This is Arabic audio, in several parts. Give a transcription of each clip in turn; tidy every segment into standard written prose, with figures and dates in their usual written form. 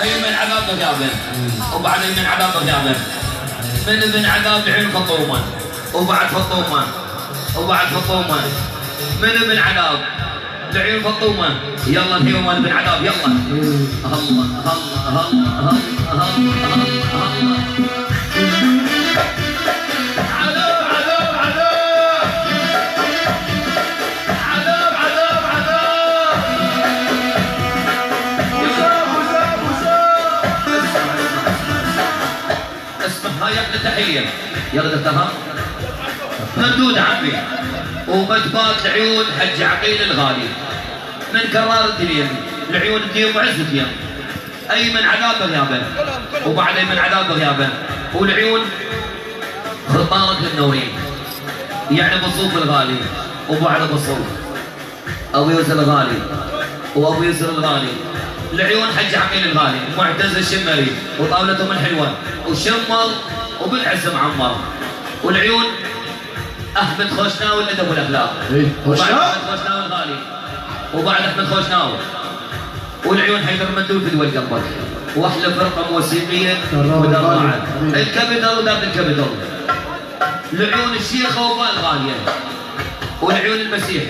اي من عذاب غيابه وبعدين من عذاب غيابه من عذاب عين فطومه وبعد فطومه وبعد فطومه من عذاب لعين فطومه يلا اليوم بن عذاب يلا الله الله الله الله الله هاي احلى تحيه يلا دكتور مردود عمي ومدبات العيون حج عقيل الغالي من كرار الدنيا العيون الديم وعز الديم اي من عذاب غيابه وبعد اي من عذاب غيابه والعيون خطارة النورين يعني بصوف الغالي وبعد بصوف ابو يوسف الغالي وابو يوسف الغالي العيون حج عقيل الغالي معتز الشمري وطاولتهم الحلوه وشمر وبالعز معمر والعيون احمد خوشناوي الادب والاخلاق وبعد احمد خوشناوي الغالي وبعد احمد خوشناوي والعيون حيدر مندوب في دول قلبك واحلى فرقه موسيقيه ودراعه الكابيتال وذات الكابيتال العيون الشيخه وبال غاليه والعيون المسيح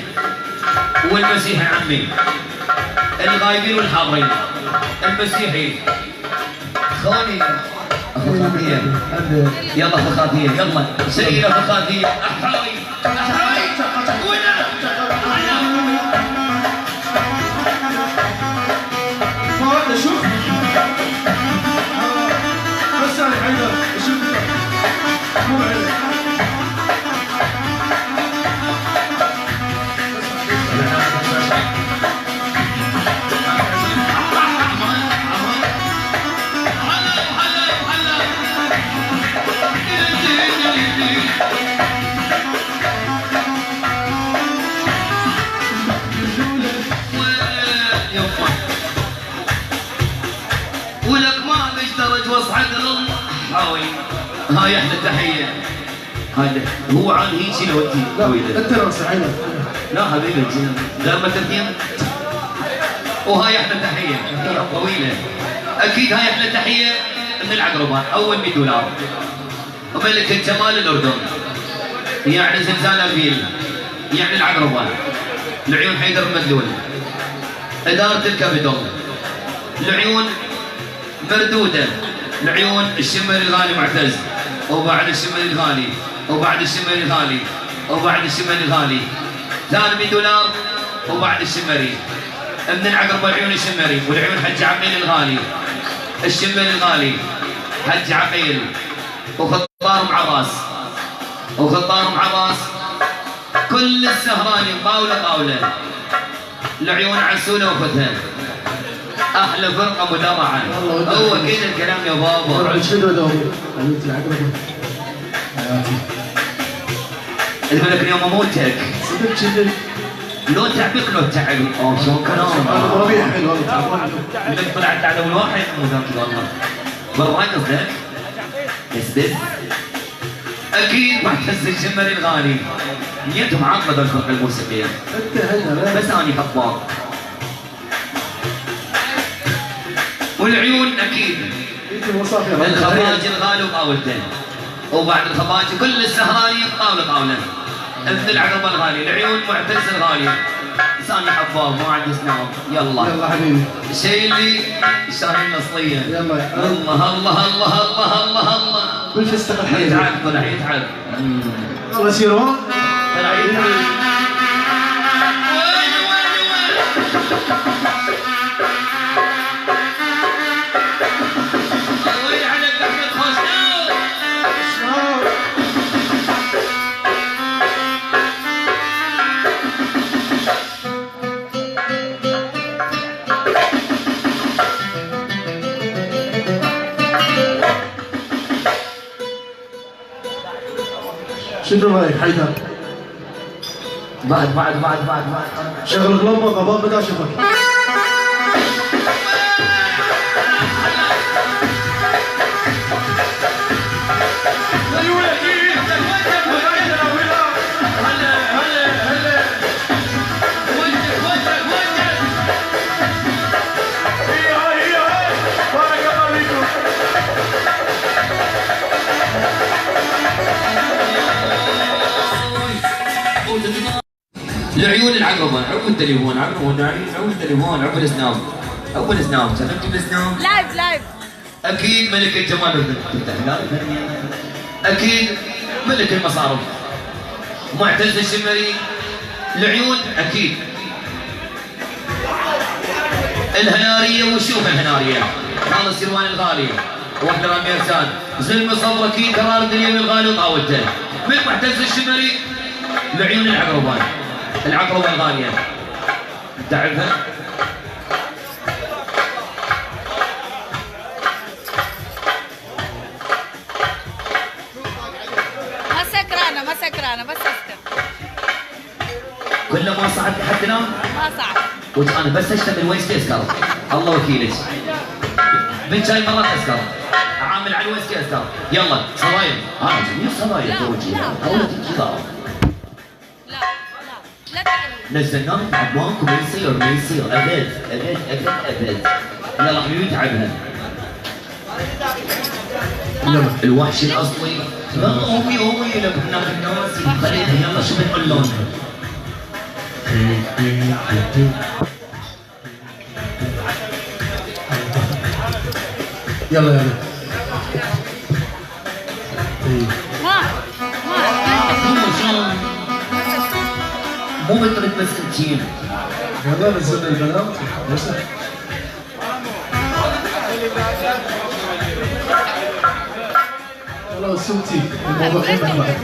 والمسيح يا عمي الغايبين والحاضرين المسيحي خوني فخاذية يلا فخاذية يلا سيدة فخاذية أحراي أحراي وين شوف بس أنا حيدر شوف مو عليك ولك ما بيشترج واصعد حاوي هاي احلى تحيه هذا هو عاد هيك شنو لا انت لو سعيد لا حبيبي غير ما تبين وهاي احلى تحيه طويله اكيد هاي احلى تحيه من العقربان اول $100 وملك جمال الاردن يعني زلزال اربيل يعني العقربان العيون حيدر المدلول اداره الكابيتال العيون مردوده العيون الشمري الغالي معتز وبعد الشمري الغالي وبعد الشمري الغالي وبعد الشمري الغالي ثاني $100 وبعد الشمري من العقرب العيون الشمري والعيون حج عقيل الغالي الشمري الغالي حج عقيل وخطار مع راس وخطار مع راس كل السهراني طاوله العيون عسوله وفتها احلى فرقه مدرعه هو كذا الكلام يا بابا الملك اليوم اموتك لو تعبك لو تعب شلون كلام انا ربيع حلو والله انك طلعت على اول واحد والله والله هاي قصدك بس اكيد معتز الجمري الغالي نيتهم عاقبه الفرقه الموسيقيه بس اني حفاظ والعيون اكيد الخفاج الغالي وطاولته وبعد الخفاج كل السهراني طاوله مثل العقرب الغالي العيون معتز الغالي لساني حفاظ ما عندي سناب يلا حبيبي الشيء اللي الشرايين الاصليه يلا الله الله الله الله الله الله بالفستق الحلو يتعب طلع يتعب الله يسيرون طلع يتعب شنو رايك حيدر؟ بعد شغل غلمه ضباب بدا شغل لعيون العقربة، عقب التليفون، عقب التليفون، عقب السناب، عقب السناب، شفت بالسناب؟ لايف أكيد ملك الجمال أكيد ملك المصارف معتز الشمري. العيون أكيد الهنارية وشوف الهنارية هذا السروان الغالي واحدة رامي ارسال زلمة صبر أكيد قرار الدنيا الغالي وطاولته من معتز الشمري. العيون العقربان العقربة الغالية تعرفها؟ ما سكرانة بس اسكر. كله ما صعد حتى الآن؟ ما صعد. وانا بس اشتغل ويسكي اسكر الله وكيلك. بنت جاي مرات اسكر عامل على الويسكي اسكر. يلا صبايا جميل صبايا توجي اولاد الكبار. لا تعلم. نزلناه عبوانكم ما يصير ابد. يلا حبيبي تعبها. الوحش الاصلي لا امي لبناك الناس خلينا يلا شو بنقول لهم. يلا مو بطريقة مسكتين. يلا نزلنا البنات بس. يلا صوتي الموضوع هذه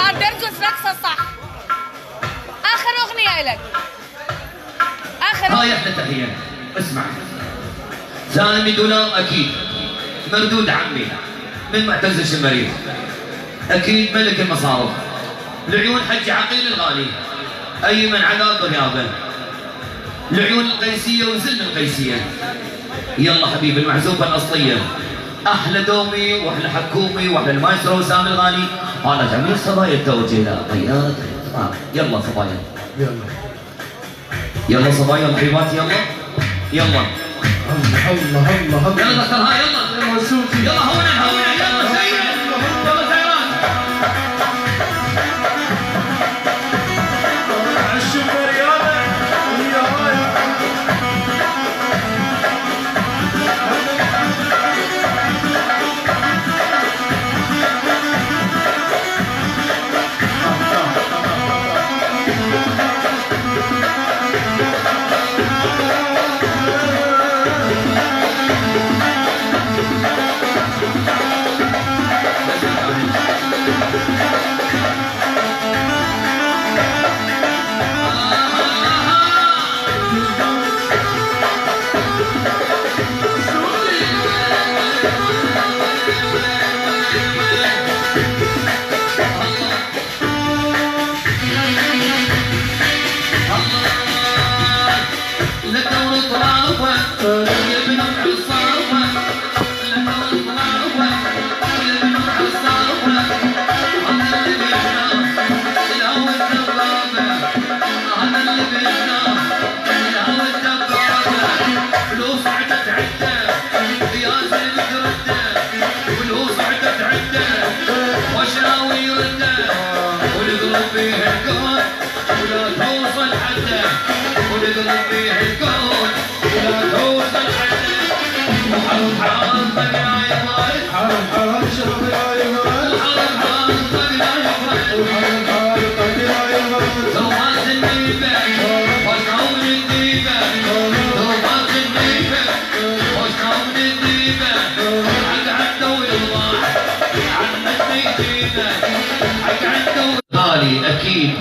أردرجس رقصة صح. آخر أغنية لك. هاي احلى تحية. اسمع $100 اكيد مردود عمي من معتز الشمري اكيد ملك المصارف. لعيون حج عقيل الغالي ايمن عذاب رياضه. لعيون القيسيه وزلم القيسيه. يلا حبيبي المعزوفه الاصليه احلى دومي واحلى حكومي واحلى المايسترو سامي الغالي. هذا جميل صبايا التوجيه لا طيارات. يلا صبايا يلا صبايا الحبيبات يلا الله يلا دكتور ها يلا صوتي يلا هونا يلا سيد يلا سيران. الشمري هذا ويا رايح. اكيد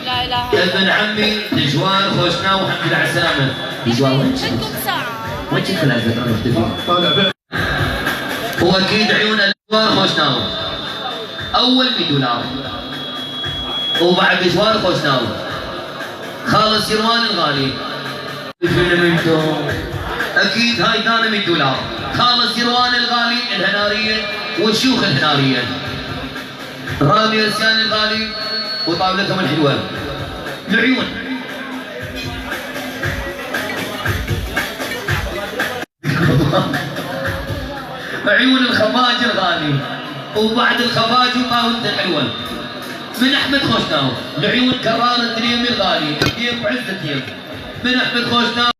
لا اله ابن عمي دجوار خوشنا وحمد العسامه. دجوار وين عندكم ساعة. وين كل هالفتره مختفي؟ طالع هو اكيد عيون دجوار خوشناو اول $100 وبعد دجوار خوشناو خالد سروان الغالي. اكيد هاي ثاني $100 خالد سروان الغالي الهناريه والشيوخ الهناريه رامي السيان الغالي وطاولتهم الحلوه. العيون عيون الخفاج الغالي وبعد الخفاج وطاولته الحلوه. من احمد خوشناو، العيون كرار الدريم الغالي، الديم وعز الديم. من احمد خوشناو.